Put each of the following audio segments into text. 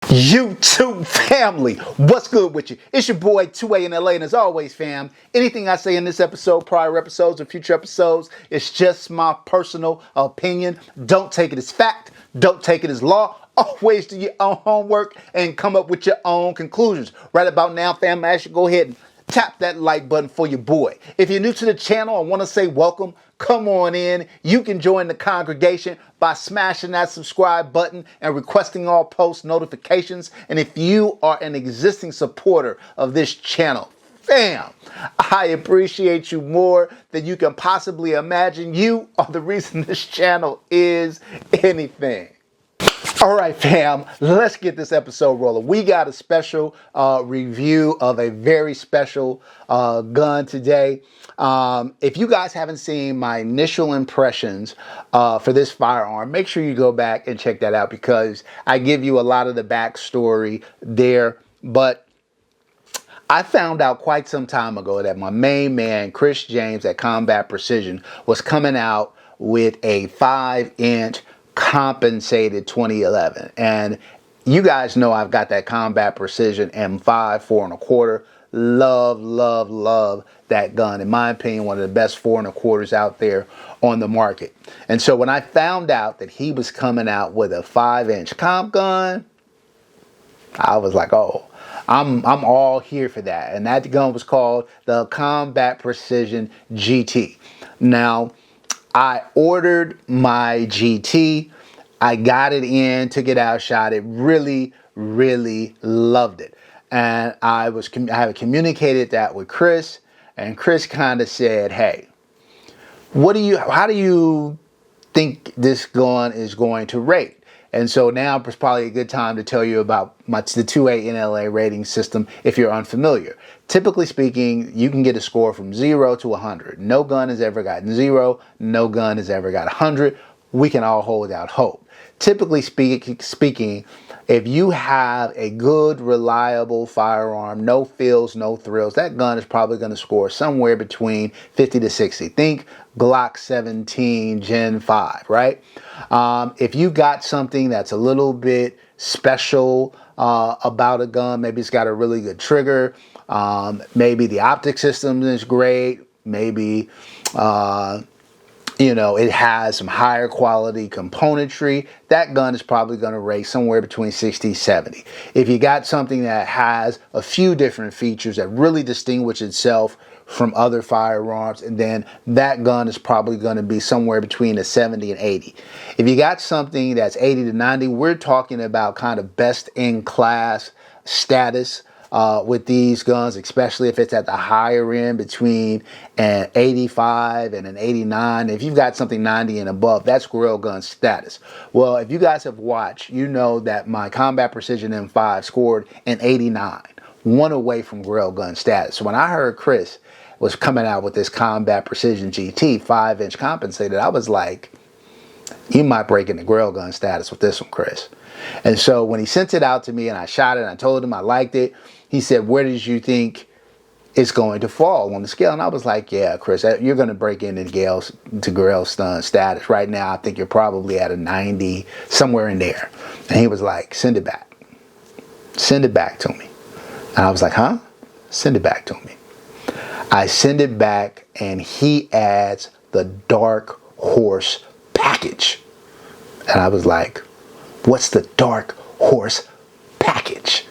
YouTube family, what's good with you? It's your boy 2A in LA, and as always, fam, anything I say in this episode, prior episodes, or future episodes, it's just my personal opinion. Don't take it as fact. Don't take it as law. Always do your own homework and come up with your own conclusions. Right about now, fam, I should go ahead and tap that like button for your boy. If you're new to the channel, I want to say welcome. Come on in. You can join the congregation by smashing that subscribe button and requesting all post notifications. And if you are an existing supporter of this channel, fam, I appreciate you more than you can possibly imagine. You are the reason this channel is anything. All right, fam, let's get this episode rolling. We got a special review of a very special gun today. If you guys haven't seen my initial impressions for this firearm, make sure you go back and check that out because I give you a lot of the backstory there. But I found out quite some time ago that my main man, Chris James at Combat Precision, was coming out with a 5-inch compensated 2011, and you guys know I've got that Combat Precision M5 4.25. Love that gun. In my opinion, one of the best 4.25s out there on the market. And so when I found out that he was coming out with a 5-inch comp gun, I was like, oh, I'm all here for that. And that gun was called the Combat Precision GT. Now, I ordered my GT. I got it in, took it out, shot it. Really loved it. And I have communicated that with Chris, and Chris kind of said, "Hey, how do you think this gun is going to rate?" And so now it's probably a good time to tell you about the 2A NLA rating system if you're unfamiliar. Typically speaking, you can get a score from 0 to 100. No gun has ever gotten 0. No gun has ever got 100. We can all hold out hope. Typically speaking, if you have a good, reliable firearm, no feels, no thrills, that gun is probably going to score somewhere between 50 to 60. Think Glock 17 Gen 5, right? If you got something that's a little bit special about a gun, maybe it's got a really good trigger, maybe the optic system is great, maybe it has some higher quality componentry, that gun is probably going to rate somewhere between 60 70. If you got something that has a few different features that really distinguish itself from other firearms, and then that gun is probably going to be somewhere between a 70 and 80. If you got something that's 80 to 90, we're talking about kind of best in class status with these guns, especially if it's at the higher end between an 85 and an 89. If you've got something 90 and above, that's grill gun status. Well, if you guys have watched, you know that my Combat Precision M5 scored an 89, one away from grill gun status. So when I heard Chris was coming out with this Combat Precision GT 5-inch compensated, I was like, you might break into grill gun status with this one, Chris. And so when he sent it out to me and I shot it and I told him I liked it, he said, where did you think it's going to fall on the scale? And I was like, yeah, Chris, you're going to break into grill stun status. Right now, I think you're probably at a 90, somewhere in there. And he was like, send it back. Send it back to me. And I was like, huh? Send it back to me. I send it back and he adds the Darkhorse package. And I was like, what's the Darkhorse package?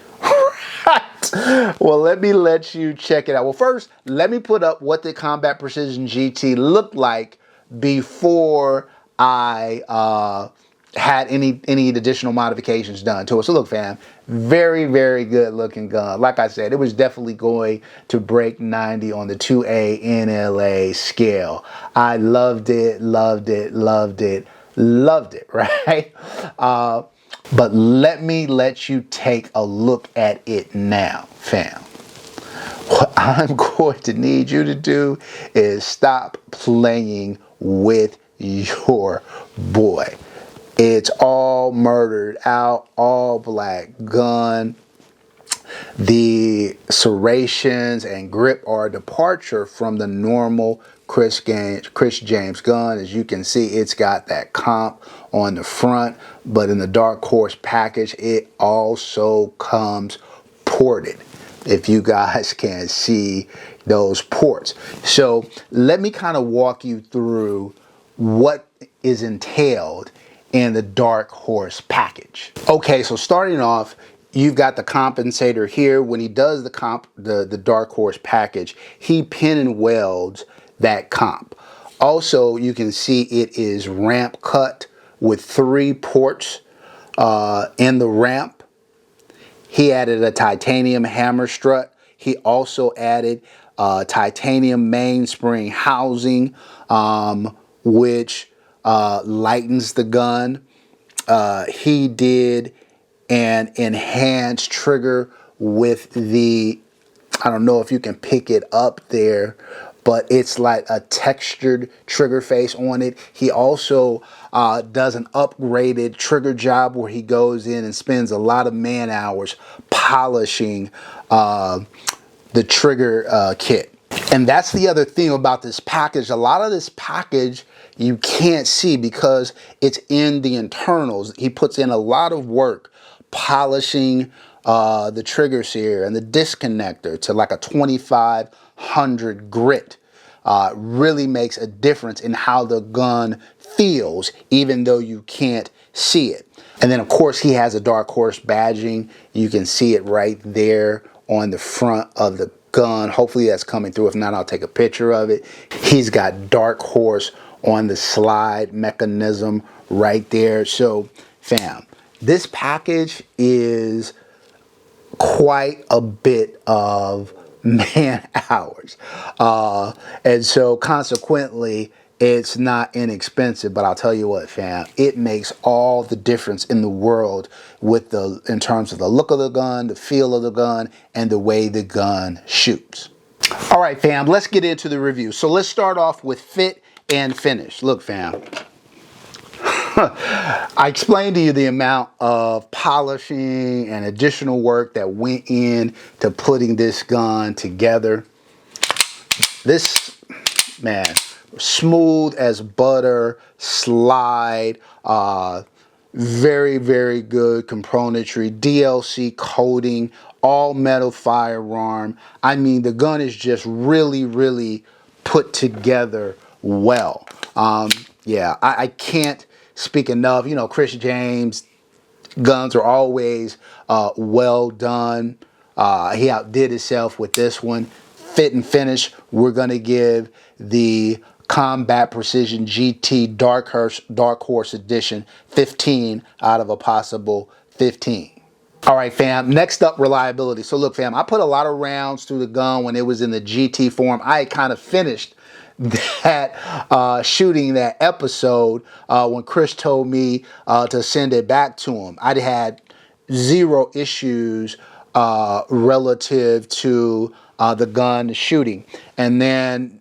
Well, let me let you check it out. Well, first, let me put up what the Combat Precision GT looked like before I had any additional modifications done to it. So look, fam, very good looking gun. Like I said, it was definitely going to break 90 on the 2A NLA scale. I loved it, right? But let me let you take a look at it now, fam. What I'm going to need you to do is stop playing with your boy. It's all murdered out, all black gun. The serrations and grip are a departure from the normal Chris James gun. As you can see, it's got that comp on the front, but in the Darkhorse package, it also comes ported, if you guys can see those ports. So let me kind of walk you through what is entailed in the Darkhorse package. Okay, so starting off, you've got the compensator here. When he does the Darkhorse package, he pin and welds that comp. Also, you can see it is ramp cut with 3 ports in the ramp. He added a titanium hammer strut. He also added titanium mainspring housing, which lightens the gun. He did an enhanced trigger with the, I don't know if you can pick it up there, but it's like a textured trigger face on it. He also does an upgraded trigger job where he goes in and spends a lot of man hours polishing the trigger kit. And that's the other thing about this package. A lot of this package you can't see because it's in the internals. He puts in a lot of work polishing the triggers here and the disconnector to like a 2500 grit. Really makes a difference in how the gun feels, even though you can't see it. And then of course he has a Darkhorse badging. You can see it right there on the front of the gun. Hopefully that's coming through. If not, I'll take a picture of it. He's got Darkhorse on the slide mechanism right there. So fam, this package is quite a bit of man hours, and so consequently it's not inexpensive. But I'll tell you what, fam, it makes all the difference in the world with in terms of the look of the gun, the feel of the gun, and the way the gun shoots. All right, fam, let's get into the review. So let's start off with fit and finish. Look, fam, I explained to you the amount of polishing and additional work that went in to putting this gun together. This, man, smooth as butter, slide, very, very good componentry, DLC coating, all metal firearm. I mean, the gun is just really, really put together well. Yeah, I can't speak enough. You know, Chris James guns are always well done. He outdid himself with this one. Fit and finish, we're going to give the Combat Precision GT Darkhorse Edition 15 out of a possible 15. All right, fam, next up, reliability. So look, fam, I put a lot of rounds through the gun when it was in the GT form. I had kind of finished that shooting that episode when Chris told me to send it back to him. I'd had 0 issues relative to the gun shooting. And then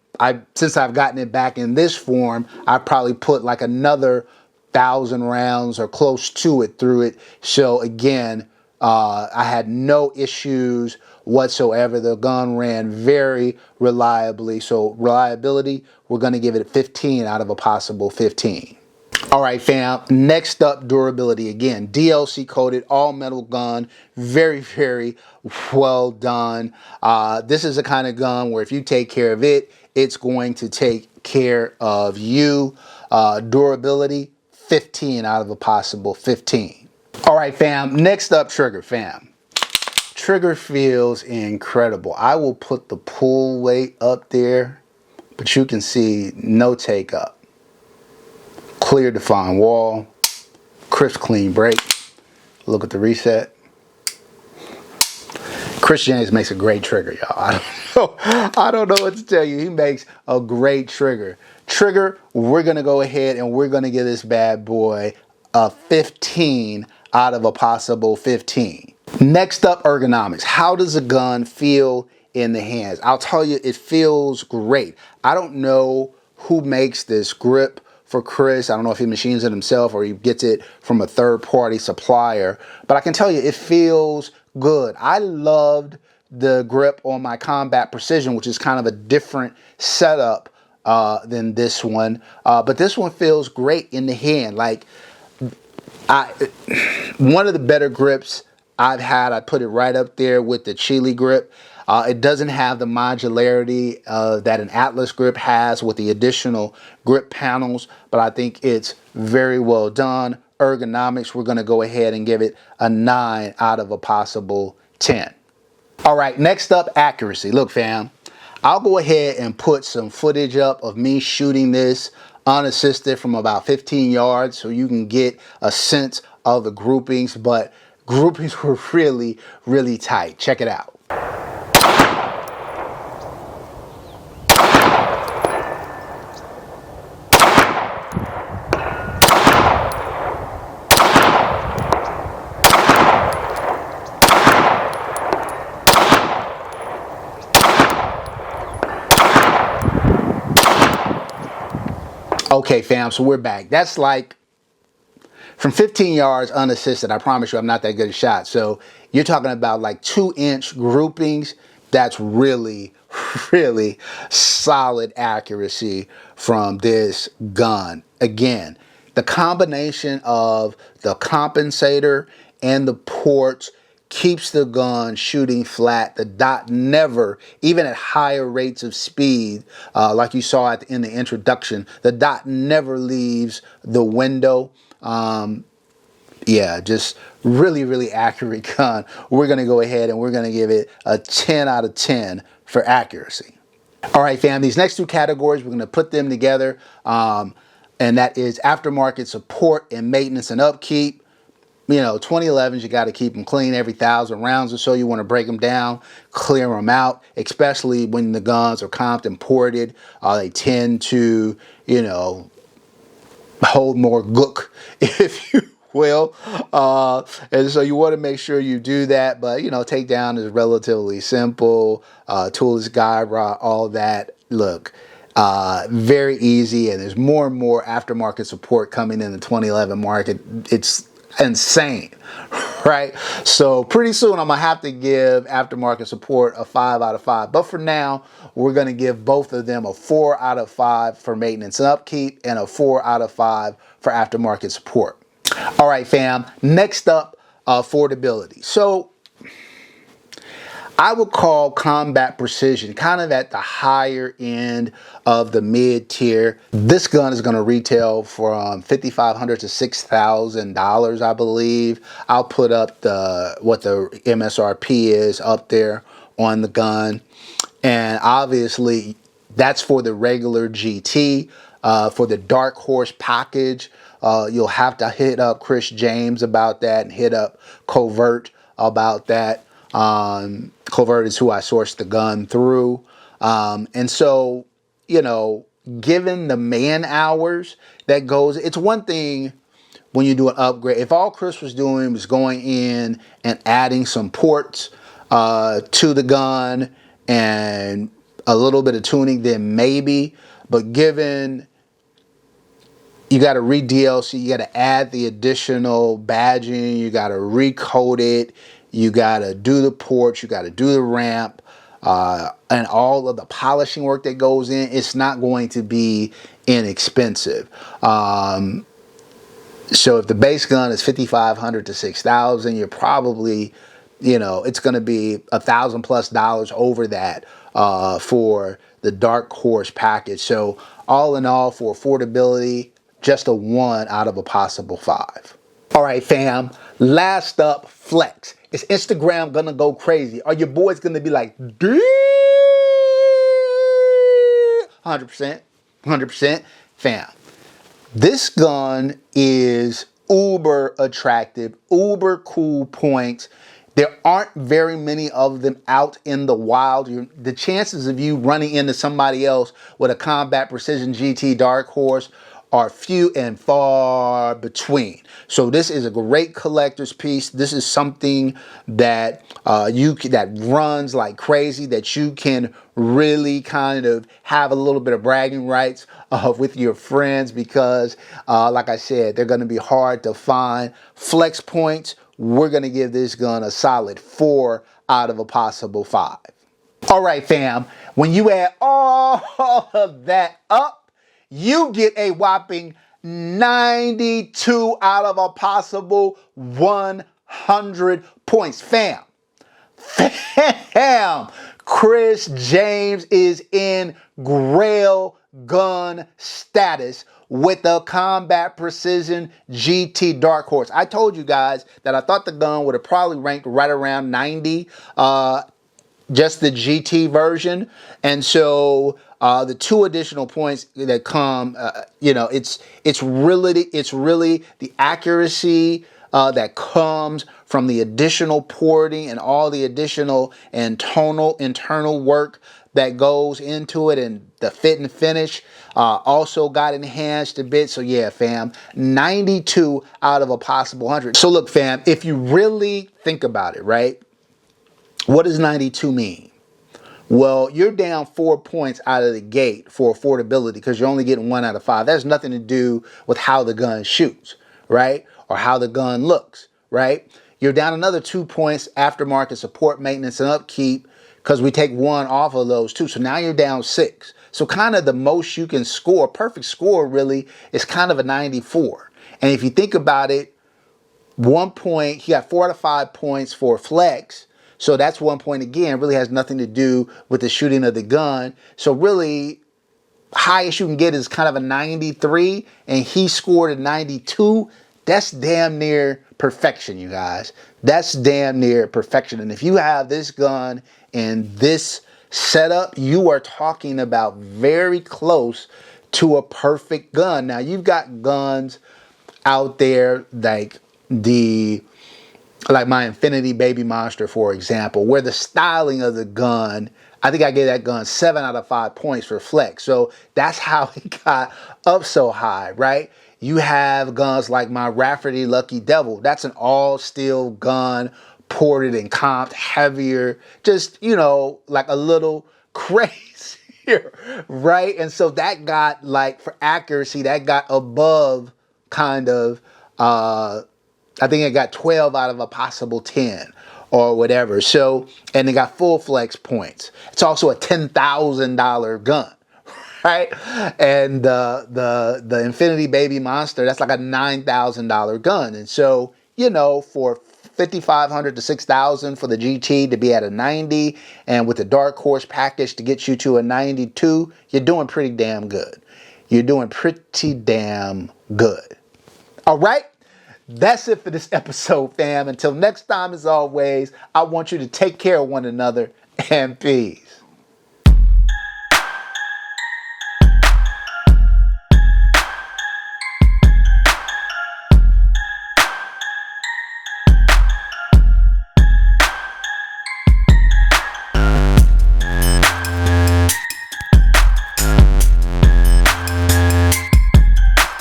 since I've gotten it back in this form, I probably put like another 1,000 rounds or close to it through it. So again, I had no issues whatsoever. The gun ran very reliably. So reliability, we're going to give it a 15 out of a possible 15. All right, fam, next up, durability. Again, DLC coated, all metal gun, very, very well done. This is the kind of gun where if you take care of it, it's going to take care of you. Durability, 15 out of a possible 15. All right, fam, next up, trigger, fam. Trigger feels incredible. I will put the pull weight up there, but you can see no take up. Clear defined wall, crisp clean break. Look at the reset. Chris James makes a great trigger, y'all. I don't know what to tell you. He makes a great trigger. Trigger, we're gonna go ahead and we're gonna give this bad boy a 15 out of a possible 15. Next up, ergonomics. How does a gun feel in the hands? I'll tell you, it feels great. I don't know who makes this grip for Chris. I don't know if he machines it himself or he gets it from a third-party supplier, but I can tell you it feels good. I loved the grip on my Combat Precision, which is kind of a different setup than this one. But this one feels great in the hand. Like, one of the better grips I've had. I put it right up there with the Chile grip. It doesn't have the modularity that an Atlas grip has with the additional grip panels, but I think it's very well done. Ergonomics, we're going to go ahead and give it a 9 out of a possible 10. All right, next up, accuracy. Look, fam, I'll go ahead and put some footage up of me shooting this unassisted from about 15 yards so you can get a sense of the groupings, but groupings were really, really tight. Check it out. Okay, fam, so we're back. That's like from 15 yards unassisted. I promise you I'm not that good a shot. So you're talking about like 2-inch groupings. That's really, really solid accuracy from this gun. Again, the combination of the compensator and the ports keeps the gun shooting flat. The dot never, even at higher rates of speed, like you saw in the introduction, the dot never leaves the window. Yeah, just really, really accurate gun. We're going to go ahead and we're going to give it a 10 out of 10 for accuracy. All right, fam, these next two categories, we're going to put them together, and that is aftermarket support and maintenance and upkeep. You know, 2011s, you got to keep them clean every 1,000 rounds or so. You want to break them down, clear them out, especially when the guns are comped and ported. They tend to, you know, hold more gook, if you will. And so you want to make sure you do that. But, you know, takedown is relatively simple. Toolless guide rod, all that. Look, very easy. And there's more and more aftermarket support coming in the 2011 market. It's insane, right? So pretty soon I'm gonna have to give aftermarket support a 5 out of 5, but for now we're gonna give both of them a 4 out of 5 for maintenance and upkeep and a 4 out of 5 for aftermarket support. All right, fam, next up, affordability. So I would call combat precision kind of at the higher end of the mid tier. This gun is going to retail from $5,500 to $6,000, I believe. I'll put up what the MSRP is up there on the gun. And obviously that's for the regular GT. For the Darkhorse package, you'll have to hit up Chris James about that and hit up Covert about that. Covert is who I sourced the gun through. And so, you know, given the man hours that goes, it's one thing when you do an upgrade. If all Chris was doing was going in and adding some ports to the gun and a little bit of tuning, then maybe. But given you got to re-DLC, you got to add the additional badging, you got to recode it, you got to do the ports, you got to do the ramp, and all of the polishing work that goes in, it's not going to be inexpensive. So if the base gun is $5,500 to $6,000, you're probably, you know, it's going to be $1,000+ over that for the Darkhorse package. So all in all, for affordability, just a 1 out of a possible 5. All right, fam. Last up, flex. Is Instagram gonna go crazy? Are your boys gonna be like, 100%, 100%? Fam, this gun is uber attractive, uber cool points. There aren't very many of them out in the wild. The chances of you running into somebody else with a Combat Precision GT Darkhorse are few and far between. So this is a great collector's piece. This is something that that runs like crazy, that you can really kind of have a little bit of bragging rights with your friends, because like I said, they're going to be hard to find. Flex points, we're going to give this gun a solid 4 out of a possible 5. All right, fam, when you add all of that up, you get a whopping 92 out of a possible 100 points. Fam, Chris James is in grail gun status with the Combat Precision GT Darkhorse. I told you guys that I thought the gun would have probably ranked right around 90, just the GT version. And so the two additional points that come, it's really the accuracy that comes from the additional porting and all the additional internal work that goes into it, and the fit and finish also got enhanced a bit. So yeah, fam, 92 out of a possible 100. So look, fam, if you really think about it, right? What does 92 mean? Well, you're down 4 points out of the gate for affordability because you're only getting 1 out of 5. That has nothing to do with how the gun shoots, right? Or how the gun looks, right? You're down another 2 points aftermarket support, maintenance, and upkeep because we take 1 off of those 2. So now you're down 6. So kind of the most you can score, perfect score really, is kind of a 94. And if you think about it, 1 point, he got 4 out of 5 points for flex. So that's 1 point again, really has nothing to do with the shooting of the gun. So really, highest you can get is kind of a 93, and he scored a 92. That's damn near perfection, you guys. That's damn near perfection. And if you have this gun in this setup, you are talking about very close to a perfect gun. Now, you've got guns out there like my Infinity Baby Monster, for example, where the styling of the gun, I think I gave that gun 7 out of 5 points for flex. So that's how it got up so high, right? You have guns like my Rafferty Lucky Devil. That's an all steel gun, ported and comped, heavier, just, like a little crazier, right? And so that got, like, for accuracy, that got above kind of, I think it got 12 out of a possible 10 or whatever. So, and it got full flex points. It's also a $10,000 gun, right? And the Infinity Baby Monster, that's like a $9,000 gun. And so, for $5,500 to $6,000 for the GT to be at a 90, and with the Darkhorse package to get you to a 92, you're doing pretty damn good. You're doing pretty damn good. All right? That's it for this episode, fam. Until next time, as always, I want you to take care of one another, and peace.